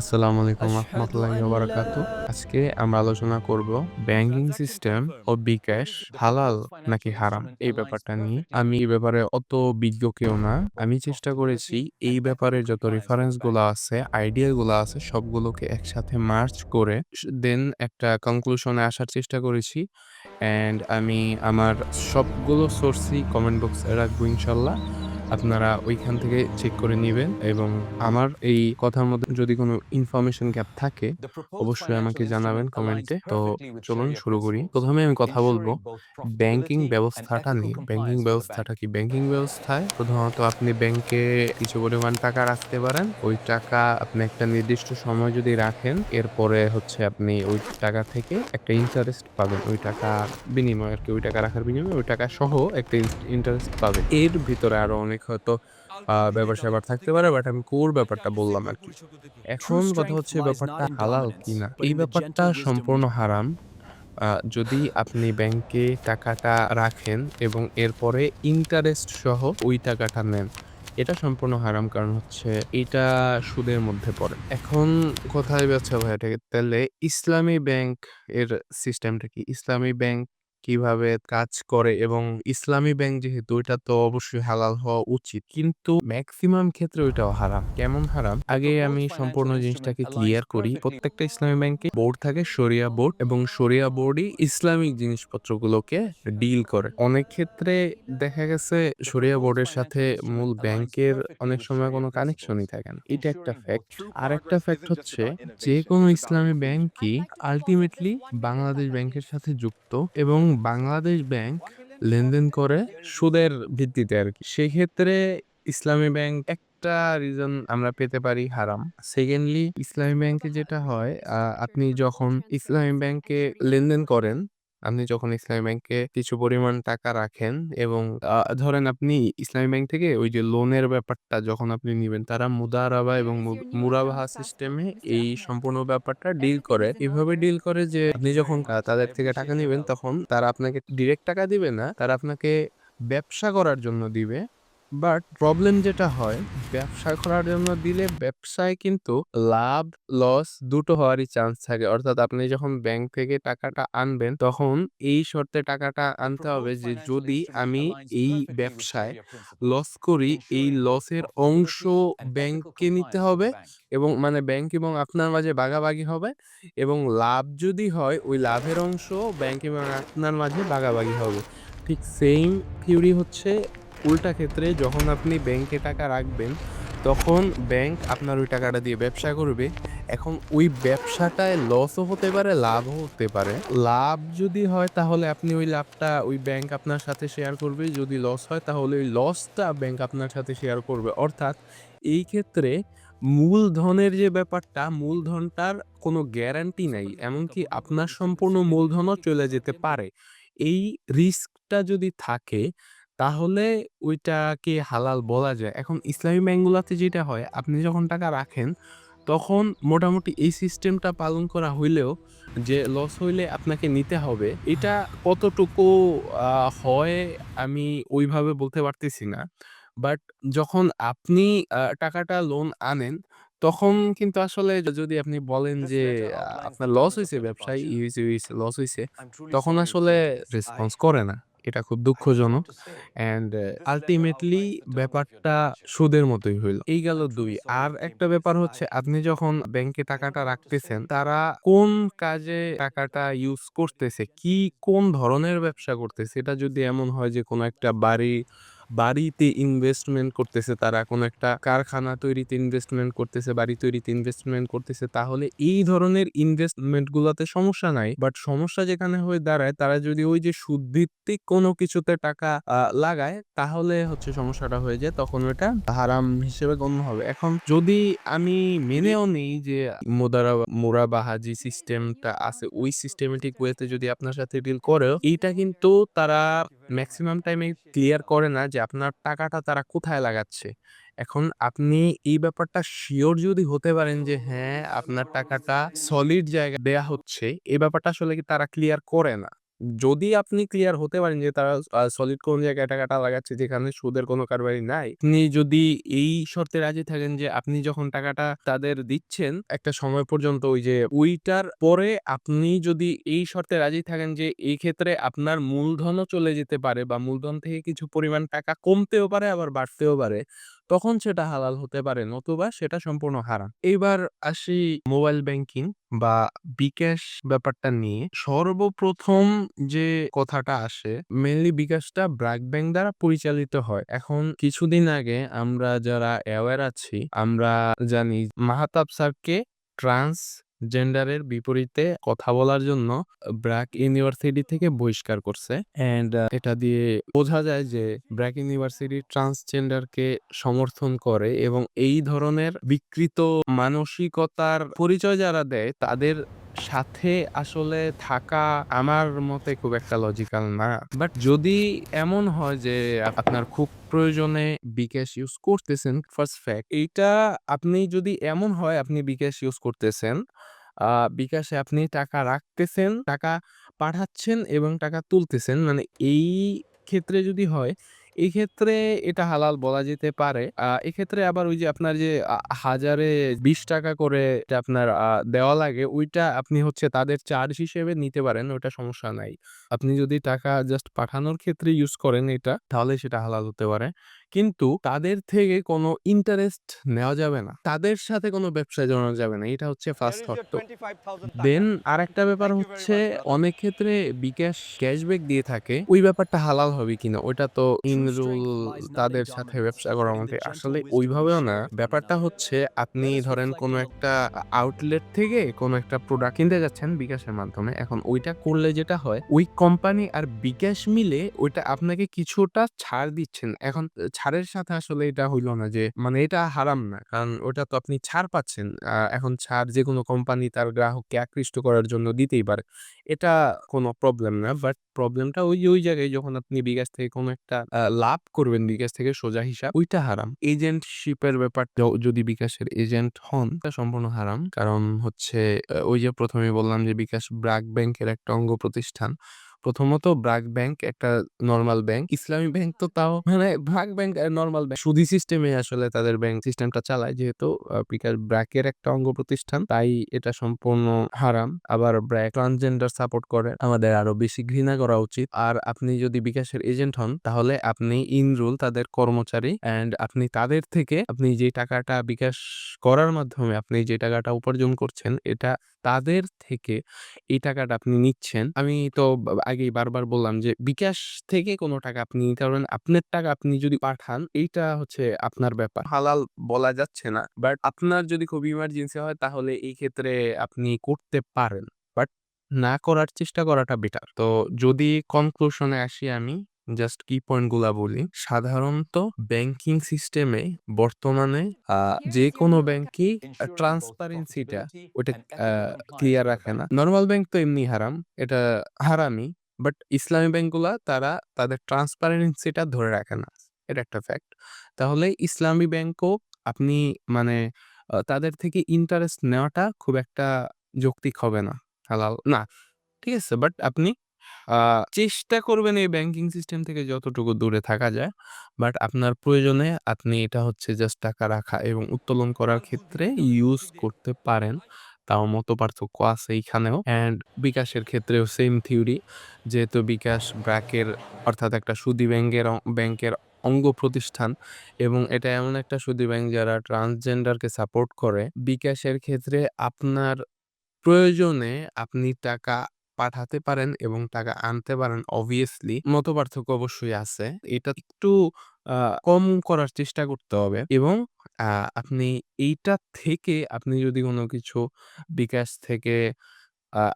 আসসালামু আলাইকুম أشهد রহমতুল্লাহি ওয়া أن বারাকাতু। لا আজকে আমরা আলোচনা করব ব্যাংকিং সিস্টেম ও বিকাশ হালাল নাকি হারাম এই ব্যাপারটা নিয়ে। আমি এই ব্যাপারে অত বিজ্ঞ কেউ না। আমি চেষ্টা করেছি এই ব্যাপারে যত রেফারেন্স গুলা আছে, আইডিয়া গুলা আছে সবগুলোকে একসাথে মার্জ করে দেন একটা কনক্লুশন এ আসার চেষ্টা করেছি। অ্যান্ড আমি আমার সবগুলো সোর্সই কমেন্ট বক্সে রাখবো ইনশাআল্লাহ। আপনারা ওইখান থেকে চেক করে নিবেন এবং আমার এই কথার মধ্যে যদি কোনো ইনফরমেশন গ্যাপ থাকে, অবশ্যই আমাকে জানাবেন কমেন্টে। তো চলুন শুরু করি। ১ম এ আমি কথা বলব ব্যাংকিং ব্যবস্থাটা নিয়ে। ব্যাংকিং ব্যবস্থাটা কি? ব্যাংকিং ব্যবস্থায় প্রধানত আপনি ব্যাংকে কিছু পরিমাণ টাকা রাখতে পারেন। ওই টাকা আপনি একটা নির্দিষ্ট সময় যদি রাখেন, এরপরে হচ্ছে আপনি ওই টাকা থেকে একটা ইন্টারেস্ট পাবেন। ওই টাকা বিনিময়ে আরকি, ওই টাকা রাখার বিনিময়ে ওই টাকা সহ একটা ইন্টারেস্ট পাবেন। এর ভিতরে আরো অনেক হয়তো ব্যাপার-স্যাপার থাকতে পারে। বাট আমি কোর ব্যাপারটা বললাম আরকি। True এখন কথা strength হচ্ছে lies not ব্যাপারটা in হালাল dominance, কিনা? but এই in the ব্যাপারটা gentle wisdom we সম্পূর্ণ have. হারাম। যদি আপনি ব্যাংকে টাকাটা রাখেন এবং এরপরে ইন্টারেস্ট সহ ওই টাকাটা নেন। এটা সম্পূর্ণ হারাম। কারণ হচ্ছে এইটা সুদের মধ্যে পড়ে। এখন কোথায় যাচ্ছে ভাই এটা? তাইলে ইসলামী ব্যাংক এর সিস্টেমটা কি? ইসলামী ব্যাংক কিভাবে কাজ করে এবং ইসলামী ব্যাংক যেহেতু এটা তো অবশ্যই হালাল হওয়া উচিত। কিন্তু মেক্সিমাম ক্ষেত্রে ওইটাও হারাম। কেমন হারাম? The আগে আমি proposed সম্পূর্ণ financial instrument জিনিসটাকে aligns ক্লিয়ার করি। perfectly. প্রত্যেকটা ইসলামী ব্যাংকে বোর্ড থাকে, শরিয়া বোর্ড এবং শরিয়া বোর্ডই ইসলামিক জিনিসপত্রগুলোকে ডিল করে। অনেক ক্ষেত্রে দেখা গেছে The শরিয়া proposed বোর্ডের সাথে financial মূল instrument aligns ব্যাংকের perfectly অনেক with সময় Sharia কোনো কানেকশনই principles, থাকে না। এটা একটা ensuring both ফ্যাক্ট। true আরেকটা progress ফ্যাক্ট isn't just হচ্ছে about innovation, যেকোনো it's about ইসলামী inclusion. ব্যাংকই আল্টিমেটলি বাংলাদেশ ব্যাংকের সাথে যুক্ত এবং বাংলাদেশ ব্যাংক লেনদেন করে সুদের ভিত্তিতে আরকি। সেক্ষেত্রে ইসলামী ব্যাংক একটা রিজন আমরা পেতে পারি হারাম। সেকেন্ডলি ইসলামী ব্যাংকে যেটা হয় আপনি যখন ইসলামী ব্যাংকে লেনদেন করেন, আপনি যখন ইসলামী ব্যাংকে কিছু পরিমাণ টাকা রাখেন এবং ধরেন আপনি ইসলামী ব্যাংক থেকে ওই যে লোনের ব্যাপারটা যখন আপনি নিবেন, তারা মুদারাবা এবং মুরাবাহা সিস্টেমে এই সম্পূর্ণ ব্যাপারটা ডিল করে। এভাবে ডিল করে যে আপনি যখন তাদের থেকে টাকা নিবেন তখন তারা আপনাকে ডিরেক্ট টাকা দিবে না। তারা আপনাকে ব্যবসা করার জন্য দিবে। বাট প্রবলেম যেটা হয়, ব্যবসা করার জন্য দিলে ব্যবসায় কিন্তু লাভ, লস দুটো হওয়ারই চান্স থাকে। অর্থাৎ আপনি যখন ব্যাংক থেকে টাকাটা আনবেন, তখন এই শর্তে টাকাটা The আনতে হবে proposed যে financial যদি instrument আমি aligns এই perfectly with ব্যবসায় Sharia principles, লস করি, এই ensuring both লসের অংশ profitability and ethical ব্যাংককে নিতে compliance for হবে the bank. এবং মানে ব্যাংক এবং আপনার মাঝে ভাগাভাগি হবে এবং লাভ যদি হয়, ওই লাভের অংশ ব্যাংক এবং আপনার মাঝে ভাগাভাগি হবে। ঠিক সেইম থিওরি হচ্ছে উল্টা ক্ষেত্রে যখন আপনি ব্যাংকে টাকা রাখবেন, তখন ব্যাংক আপনার ওই টাকাটা দিয়ে ব্যবসা করবে। এখন ওই ব্যবসাটায় লসও হতে পারে, লাভও হতে পারে। লাভ যদি হয় তাহলে আপনি ওই লাভটা ওই ব্যাংক আপনার সাথে শেয়ার করবে। যদি লস হয় তাহলে ওই লসটা ব্যাংক আপনার সাথে শেয়ার করবে। অর্থাৎ এই ক্ষেত্রে মূলধনের যে ব্যাপারটা, মূলধনটার কোনো গ্যারান্টি নাই। এমনকি আপনার সম্পূর্ণ মূলধনও চলে যেতে পারে। এই রিস্কটা যদি থাকে তাহলে ওইটাকে হালাল বলা যায়। এখন ইসলামী ব্যাংকগুলাতে যেটা হয়, আপনি যখন টাকা রাখেন, তখন মোটামুটি এই সিস্টেমটা পালন করা হইলেও যে লস হইলে আপনাকে নিতে হবে, এটা কতটুকু হয় আমি ওইভাবে বলতে পারতেছি না। বাট যখন আপনি টাকাটা লোন আনেন, তখন কিন্তু আসলে যদি আপনি বলেন This যে letter outlines the আপনার লস terms of হইছে, the ব্যবসায় proposal. লস হইছে, I'm truly তখন sorry, আসলে Excellencies. রেসপন্স করে না। এটা খুব I don't know দুঃখজনক। what to say. And This letter ultimately outlines the terms of your ব্যাপারটা donation. সুদের মতোই হইল। এই গেল I'm ২। truly sorry R you came একটা to this. ব্যাপার হচ্ছে আপনি যখন ব্যাংকে I don't টাকাটা know what to রাখতেছেন, say. তারা কোন কাজে টাকাটা ইউজ করতেছে, কোন ধরনের ব্যবসা করতেছে, এটা যদি এমন হয় যে কোনো একটা বাড়িতে ইনভেস্টমেন্ট করতেছে তারা, কোনো একটা কারখানা তৈরিতে ইনভেস্টমেন্ট করতেছে, বাড়ি তৈরিতে ইনভেস্টমেন্ট করতেছে, তাহলে এই ধরনের ইনভেস্টমেন্ট গুলাতে সমস্যা নাই। বাট সমস্যা যেখানে হয়ে দাঁড়ায়, তারা যদি ওই যে সুদভিত্তিক কোনো কিছুতে টাকা লাগায়, তাহলে হচ্ছে সমস্যাটা হয়ে যায়। তখন ওইটা হারাম হিসেবে গণ্য হবে। এখন যদি আমি মেনেও নেই যে মুরাবাহা যে সিস্টেমটা আছে, ওই সিস্টেমেটিক ওয়েতে যদি আপনার সাথে ডিল করেও, এইটা কিন্তু তারা মেক্সিমাম টাইমে ক্লিয়ার করে না যে আপনার টাকাটা তারা কোথায় লাগাচ্ছে। এখন আপনি এই ব্যাপারটা সিওর যদি হতে পারেন যে হ্যাঁ, আপনার টাকাটা সলিড জায়গায় দেয়া হচ্ছে, এই ব্যাপারটা আসলে কি তারা ক্লিয়ার করে না। যদি আপনি ক্লিয়ার হতে পারেন যে তারা সলিড কোন জায়গায় টাকাটা লাগাচ্ছে যেখানে সুদের কোনো কারবারই নাই। আপনি যদি এই শর্তে রাজি থাকেন যে আপনি যখন টাকাটা তাদের দিচ্ছেন একটা সময় পর্যন্ত ওইটার পরে আপনি যদি এই শর্তে রাজি থাকেন যে এই ক্ষেত্রে আপনার মূলধনও চলে যেতে পারে বা মূলধন থেকে কিছু পরিমাণ টাকা কমতেও পারে আবার বাড়তেও পারে, তখন সেটা হালাল হতে পারে, নতুবা সেটা সম্পূর্ণ হারাম। এইবার আসি মোবাইল ব্যাংকিং বা বিকাশ ব্যাপারটা নিয়ে। সর্বপ্রথম যে কথাটা আসে, মেইনলি বিকাশটা ব্র্যাক ব্যাংক দ্বারা পরিচালিত হয়। এখন কিছুদিন আগে আমরা যারা অ্যাওয়্যার আছি, আমরা জানি মাহতাব স্যারকে ট্রান্সজেন্ডারের বিপরীতে কথা বলার জন্য ব্র্যাক ইউনিভার্সিটি থেকে বহিষ্কার করছে। অ্যান্ড এটা দিয়ে বোঝা যায় যে ব্র্যাক ইউনিভার্সিটি ট্রান্সজেন্ডারকে সমর্থন করে এবং এই ধরনের বিকৃত মানসিকতার পরিচয় যারা দেয় তাদের সাথে আসলে থাকা আমার মতে খুব একটা লজিক্যাল না। বাট যদি এমন হয় যে আপনার খুব প্রয়োজনে বিকাশ ইউজ করতেছেন, ফার্স্ট ফ্যাক্ট এইটা, আপনি যদি এমন হয় আপনি বিকাশ ইউজ করতেছেন, বিকাশে আপনি টাকা রাখতেছেন, টাকা পাঠাচ্ছেন এবং টাকা তুলতেছেন, মানে এই ক্ষেত্রে যদি হয়, এই ক্ষেত্রে এটা হালাল বলা যেতে পারে। এক্ষেত্রে আবার ওই যে আপনার যে হাজারে ৳20 করে এটা আপনার দেওয়া লাগে, ওইটা আপনি হচ্ছে তাদের চার্জ হিসেবে নিতে পারেন, ওটা সমস্যা নাই। আপনি যদি টাকা জাস্ট পাঠানোর ক্ষেত্রে ইউজ করেন এটা, তাহলে সেটা হালাল হতে পারে। কিন্তু তাদের থেকে কোনো ইন্টারেস্ট নেওয়া যাবে না। তাদের সাথে কোনো ব্যবসায় জড়ানো যাবে না। এটা হচ্ছে ফার্স্ট শর্ত। দেন আরেকটা ব্যাপার হচ্ছে, অনেক ক্ষেত্রে বিকাশ ক্যাশব্যাক দিয়ে থাকে। ওই ব্যাপারটা হালাল হবে কিনা ওইটা তো ইন রুল তাদের সাথে ব্যবসা করার মধ্যে আসলে ওইভাবেও না। ব্যাপারটা হচ্ছে আপনি ধরেন কোনো একটা আউটলেট থেকে কোনো একটা প্রোডাক্ট কিনতে যাচ্ছেন বিকাশের মাধ্যমে। এখন ওইটা করলে যেটা হয়, ওই কোম্পানি আর বিকাশ মিলে ওইটা আপনাকে কিছুটা ছাড় দিচ্ছেন। এখন ছাড়ের সাথে আসলে এটা হইল না যে মানে এটা হারাম না। কারণ ওটা তো আপনি ছাড় পাচ্ছেন। এখন ছাড় যেকোনো কোম্পানি তার গ্রাহককে আকৃষ্ট করার জন্য দিতেই পারে। এটা কোনো প্রবলেম না। বাট প্রবলেমটা ওই জায়গায় যখন আপনি বিকাশ থেকে কোনো একটা লাভ করবেন বিকাশ থেকে সোজা হিসাব, ওইটা হারাম। এজেন্টশিপের ব্যাপার যদি বিকাশের এজেন্ট হন, এটা সম্পূর্ণ হারাম। কারণ হচ্ছে ওই যে ১ম এই বললাম যে বিকাশ ব্র্যাক ব্যাংকের একটা অঙ্গ প্রতিষ্ঠান। প্রথমত ব্র্যাক ব্যাংক একটা নরমাল ব্যাংক। ইসলামী ব্যাংক তো তাও মানে ব্র্যাক ব্যাংক নরমাল ব্যাংক। সুদী সিস্টেমে আসলে তাদের ব্যাংক সিস্টেমটা চালায়। যেহেতু বিকাশ ব্র্যাকের একটা অঙ্গ প্রতিষ্ঠান, তাই এটা সম্পূর্ণ হারাম। আবার ব্র্যাক ট্রান্সজেন্ডার সাপোর্ট করে। আমাদের আরো বেশি ঘৃণা করা উচিত। আর আপনি যদি বিকাশের এজেন্ট হন, তাহলে আপনি ইন রুল তাদের কর্মচারী, অ্যান্ড আপনি তাদের থেকে আপনি যে টাকাটা বিকাশ করার মাধ্যমে আপনি যে টাকাটা উপার্জন করছেন, এটা তাদের থেকে এই টাকাটা আপনি নিচ্ছেন। আমি তো আগেই বারবার বললাম যে বিকাশ থেকে কোনো টাকা আপনি নিতে পারবেন। আপনার টাকা আপনি যদি পাঠান, এইটা হচ্ছে আপনার ব্যাপার। হালাল বলা যাচ্ছে না। বাট আপনার যদি খুব ইমার্জেন্সি হয় তাহলে এই ক্ষেত্রে আপনি করতে পারেন। বাট না করার চেষ্টা করাটা বেটার। তো যদি কনক্লুশন এ আসি আমি, জাস্ট কি পয়েন্ট গুলা বলি। সাধারণত ব্যাংকিং সিস্টেমে বর্তমানে যেকোনো ব্যাংকই ট্রান্সপারেন্সিটা ওইটা আ ক্লিয়ার রাখে না। নরমাল ব্যাংক তো এমনি হারাম। এটা হারামই। বাট ইসলামী ব্যাংকগুলা তারা তাদের ট্রান্সপারেন্সিটা ধরে রাখে না। এটা একটা ফ্যাক্ট। তাহলে ইসলামী ব্যাংকও আপনি মানে তাদের থেকে ইন্টারেস্ট নেওয়াটা খুব একটা যৌক্তিক হবে না। হালাল না। ঠিক আছে? বাট আপনি আ চেষ্টা করবেন এই ব্যাংকিং সিস্টেম থেকে যতটুকু দূরে থাকা যায়। বাট আপনার প্রয়োজনে আপনি এটা হচ্ছে জাস্ট টাকা রাখা এবং উত্তোলন করার ক্ষেত্রে ইউজ করতে পারেন। তাও মতপার্থক্য আছে এইখানেও। অ্যান্ড বিকাশের ক্ষেত্রেও সেম থিওরি। যেহেতু বিকাশ ব্র্যাকের অর্থাৎ একটা সুদী ব্যাংকের অঙ্গ প্রতিষ্ঠান এবং এটা এমন একটা সুদী ব্যাংক যারা ট্রান্সজেন্ডারকে সাপোর্ট করে। বিকাশের ক্ষেত্রে আপনার প্রয়োজনে আপনি টাকা পাঠাতে পারেন এবং টাকা আনতে পারেন obviously মতপার্থক্য অবশ্যই আছে। এটা একটু আ কম করার চেষ্টা করতে হবে এবং আ আপনি এইটা থেকে আপনি যদি কোনো কিছু বিকাশ থেকে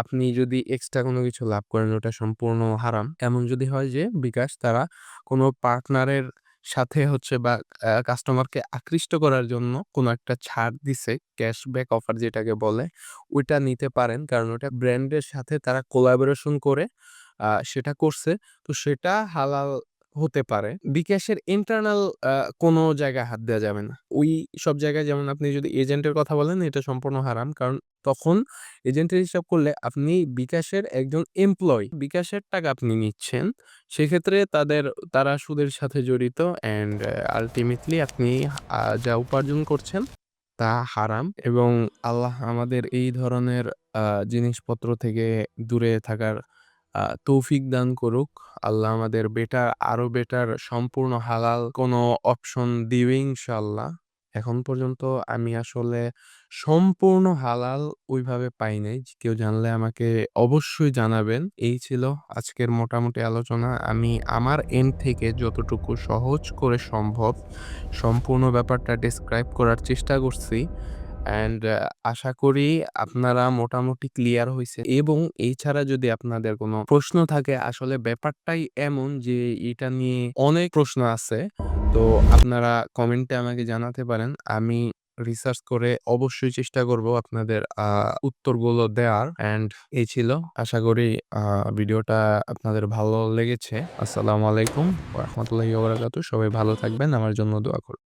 আপনি যদি এক্সট্রা কোনো কিছু লাভ করেন ওটা সম্পূর্ণ হারাম। এমন যদি হয় যে বিকাশ তারা কোনো পার্টনারের সাথে হচ্ছে বা কাস্টমারকে আকৃষ্ট করার জন্য কোনো একটা ছাড় দিছে, ক্যাশব্যাক অফার যেটাকে বলে, ওইটা নিতে পারেন। কারণ ওটা ব্র্যান্ডের সাথে তারা কোলাবোরেশন করে সেটা করছে। তো সেটা হালাল হতে পারে। বিকাশের ইন্টারনাল কোনো জায়গায় হাত দেওয়া যাবে না। ওই সব জায়গায় যেমন আপনি যদি এজেন্টের কথা বলেন এটা সম্পূর্ণ হারাম। কারণ তখন এজেন্টের হিসাব করলে আপনি বিকাশের একজন এমপ্লয়ি। বিকাশের টাকা আপনি নিচ্ছেন। সেক্ষেত্রে তারা সুদের সাথে জড়িত অ্যান্ড আল্টিমেটলি আপনি যা উপার্জন করছেন তা হারাম এবং আল্লাহ আমাদের এই ধরনের আ জিনিসপত্র থেকে দূরে থাকার তৌফিক দান করুক। আল্লাহ আমাদের আরো বেটার সম্পূর্ণ হালাল কোনো অপশন দিবে ইনশাআল্লাহ। এখন পর্যন্ত আমি আসলে সম্পূর্ণ হালাল ওইভাবে পাই নাই। কেউ জানলে আমাকে অবশ্যই জানাবেন। এই ছিল আজকের মোটামুটি আলোচনা। আমি আমার এন্ড থেকে যতটুকু সহজ করে সম্ভব সম্পূর্ণ ব্যাপারটা ডেসক্রাইব করার চেষ্টা করছি। অ্যান্ড আশা করি আপনারা মোটামুটি ক্লিয়ার হইছেন এবং এছাড়া যদি আপনাদের কোনো প্রশ্ন থাকে আসলে ব্যাপারটাই এমন যে এটা নিয়ে অনেক প্রশ্ন আছে। তো আপনারা কমেন্টে আমাকে জানাতে পারেন। আমি রিসার্চ করে অবশ্যই চেষ্টা করব আপনাদের উত্তরগুলো দেওয়ার। অ্যান্ড এই ছিল। আশা করি ভিডিওটা আপনাদের ভালো লেগেছে। আসসালামু আলাইকুম ওয়া রাহমাতুল্লাহি ওয়া বারাকাতুহু। সবাই ভালো থাকবেন। আমার জন্য দোয়া করবেন।